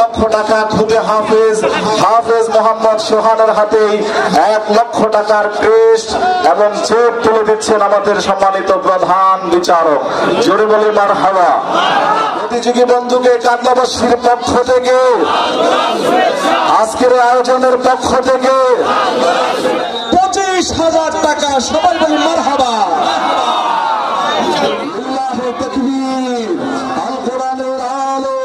লক্ষ টাকা খুদে হাফেজ মোহাম্মদ সোহানের হাতেই 1 লক্ষ টাকার ক্রেস্ট এবং চেক তুলে দিচ্ছেন আমাদের সম্মানিত প্রধান বিচারক। জোরে বলি মারহাবা। প্রতিযোগী বন্ধুকে কাতলাবাসীর পক্ষ থেকে, আজকের আয়োজনের পক্ষ থেকে 25,000 টাকা। সবাই বলি মারহাবা। আল্লাহু তাকবীর। আল কোরআনের আলো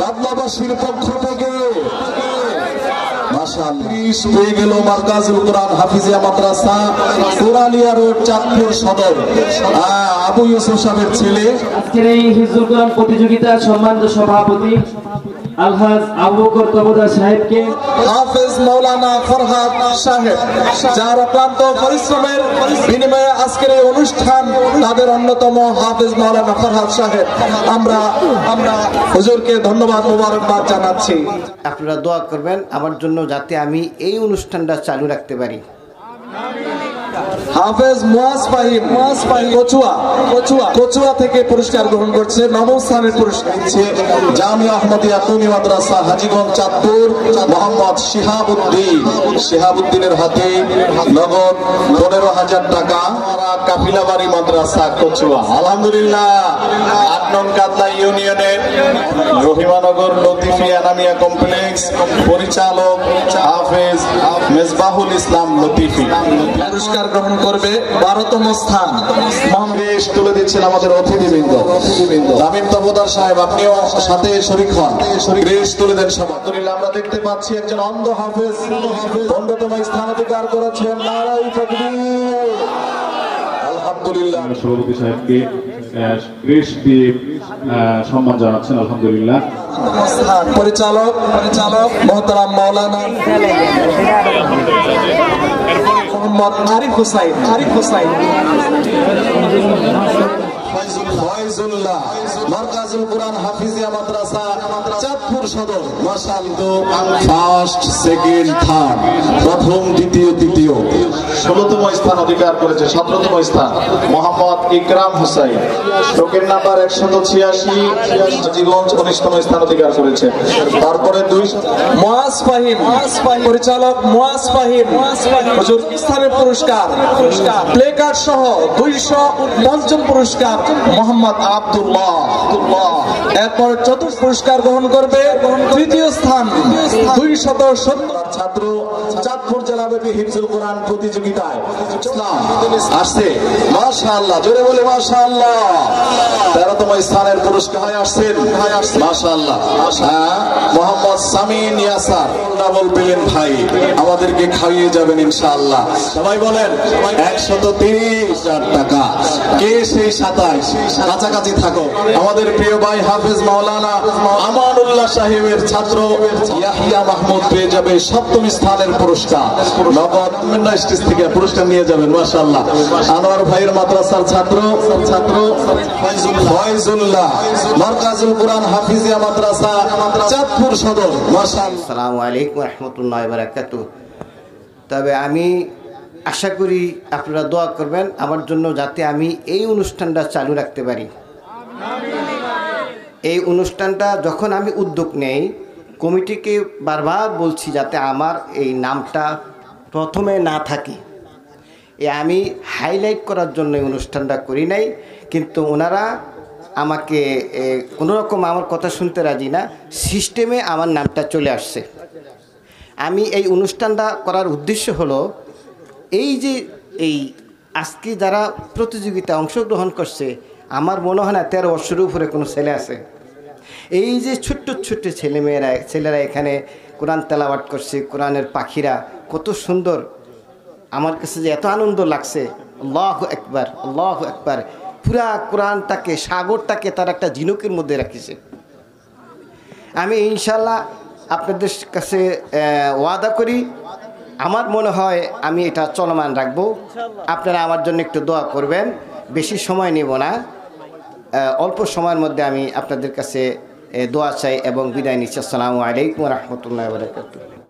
কাতলাবাসীর পক্ষ থেকে হয়ে গেল মারকাজুল কোরআন হাফিজিয়া মাদ্রাসা কোরআনিয়া রোড চাঁদপুর সদর আবু ইউসুফ সাহেবের ছেলে। আজকের এই হিফজুল কোরআন প্রতিযোগিতার সম্মানিত সভাপতি আলহাজ আবু বকর কবুদা সাহেবকে, হাফেজ মাওলানা ফরহাদ সাহেব, যার অক্লান্ত পরিশ্রমের বিনিময়ে আজকের এই অনুষ্ঠান, তাদের অন্যতম হাফেজ মাওলানা ফরহাদ সাহেব, আমরা হুজুরকে ধন্যবাদ মোবারকবাদ জানাচ্ছি। আপনারা দোয়া করবেন আমার জন্য যাতে আমি এই অনুষ্ঠানটা চালু রাখতে পারি। হাফেজ মুয়াজ ফাহিম কচুয়া থেকে পুরস্কার গ্রহণ করছে। নবম স্থানের পুরস্কার দিচ্ছে জামিয়া আহমদিয়া কওমি মাদ্রাসা হাজীগঞ্জ চাঁদপুর মোহাম্মদ শিহাবুদ্দিনের হাতে নগদ 15,000 টাকা। কাফিলাবাড়ি মাদ্রাসা কচুয়া। আলহামদুলিল্লাহ। 8 নং কাদলা ইউনিয়নের রহিমানগর লতিফি আনামিয়া কমপ্লেক্স পরিচালক হাফেজ মেজবাহুল ইসলাম লতিফি পুরস্কার গ্রহণ করবে। 12তম স্থান মহামদেশ তুলে দিচ্ছেন আমাদের অতিথিবৃন্দ জামিন তফদার সাহেব, আপনিও সাথে শরীক হন, গ্রেস তুলে দেন সবাই। আমরা দেখতে পাচ্ছি একজন অন্ধ হাফেজ 15তম স্থান অধিকার করেছেন। নারায়ে তাকবীর। আলহামদুলিল্লাহ। সভাপতি সাহেবকে গ্রেস দিয়ে সম্মান জানাচ্ছেন। আলহামদুলিল্লাহ। পরিচালক মোহতারাম মাওলানা মোহাম্মদ আরিফ হুসাইন ফয়জুল্লাহ মারকাজুল কোরআন হাফিজিয়া মাদ্রাসা চাঁদপুর সদর। মাশাআল্লাহ। ফার্স্ট, সেকেন্ড, থার্ড, প্রথম, দ্বিতীয়, তৃতীয় 16তম স্থান অধিকার করেছে। 17তম স্থান মোহাম্মদ ইকরাম হুসাইন, টোকেন নাম্বার 186 হাজীগঞ্জ 19তম স্থান অধিকার করেছে। তারপরে মুয়াজ ফাহিম পরিচালক মুয়াজ ফাহিম হুজুর স্থানের পুরস্কার প্লে কার্ড সহ 205ম পুরস্কার মোহাম্মদ আব্দুল্লাহ। এরপর চতুর্থ পুরস্কার গ্রহণ করবে তৃতীয় স্থান 270 ছাত্র চাঁদপুর জেলাব্যাপী হিফজুল কোরআন প্রতিযোগিতায় আসছে। মাশাআল্লাহ। জোরে বলে মাশাআল্লাহ। 13তম স্থানের পুরস্কার আসছেন। মাশাআল্লাহ। মোহাম্মদ সামিন ইয়াসার ডাবল পেলেন ভাই, আমাদেরকে খাইয়ে যাবেন ইনশাআল্লাহ। সবাই বলেন 130,000 টাকা। কে সেই 27? কাছাকাছি থাকো। আমাদের প্রিয় ভাই হাফেজ মাওলানা আমানুল্লাহ সাহেবের ছাত্র ইয়াহিয়া মাহমুদ পেয়ে যাবে 7ম স্থানের পুরস্কার। নগদ স্টেজ থেকে পুরস্কার নিয়ে যাবেন। মাশাআল্লাহ। আনোয়ার ভাইয়ের মাদ্রাসার ছাত্র ফয়জুল্লাহ মারকাজুল কোরআন হাফিজিয়া মাদ্রাসা চাঁদপুর সদর। মাশাআল্লাহ। আসসালামু আলাইকুম ওয়া রাহমাতুল্লাহি ওয়া বারাকাতুহু। তবে আমি আশা করি আপনারা দোয়া করবেন আমার জন্য যাতে আমি এই অনুষ্ঠানটা চালু রাখতে পারি। এই অনুষ্ঠানটা যখন আমি উদ্যোগ নেই, কমিটিকে বারবার বলছি যাতে আমার এই নামটা প্রথমে না থাকে। আমি হাইলাইট করার জন্য এই অনুষ্ঠানটা করি নাই, কিন্তু ওনারা আমাকে কোনোরকম আমার কথা শুনতে রাজি না, সিস্টেমে আমার নামটা চলে আসছে। আমি এই অনুষ্ঠানটা করার উদ্দেশ্য হলো এই আজকে যারা প্রতিযোগিতা অংশগ্রহণ করছে, আমার মনে হয় না 13 বছরের উপরে কোনো ছেলে আছে। এই যে ছোট্ট ছেলেরা এখানে কোরআন তেলাওয়াত করছে, কোরআনের পাখিরা কত সুন্দর, আমার কাছে যে এত আনন্দ লাগছে। আল্লাহু আকবার, আল্লাহু আকবার। পুরা কোরআনটাকে, সাগরটাকে তার একটা ঝিনুকের মধ্যে রাখিছে। আমি ইনশাল্লাহ আপনাদের কাছে ওয়াদা করি, আমার মনে হয় আমি এটা চলমান রাখবো। আপনারা আমার জন্য একটু দোয়া করবেন। বেশি সময় নেব না, অল্প সময়ের মধ্যে আমি আপনাদের কাছে দোয়া চাই এবং বিদায় নিচ্ছি। আসসালামু আলাইকুম ওয়া রাহমাতুল্লাহি ওয়া বারাকাতুহু।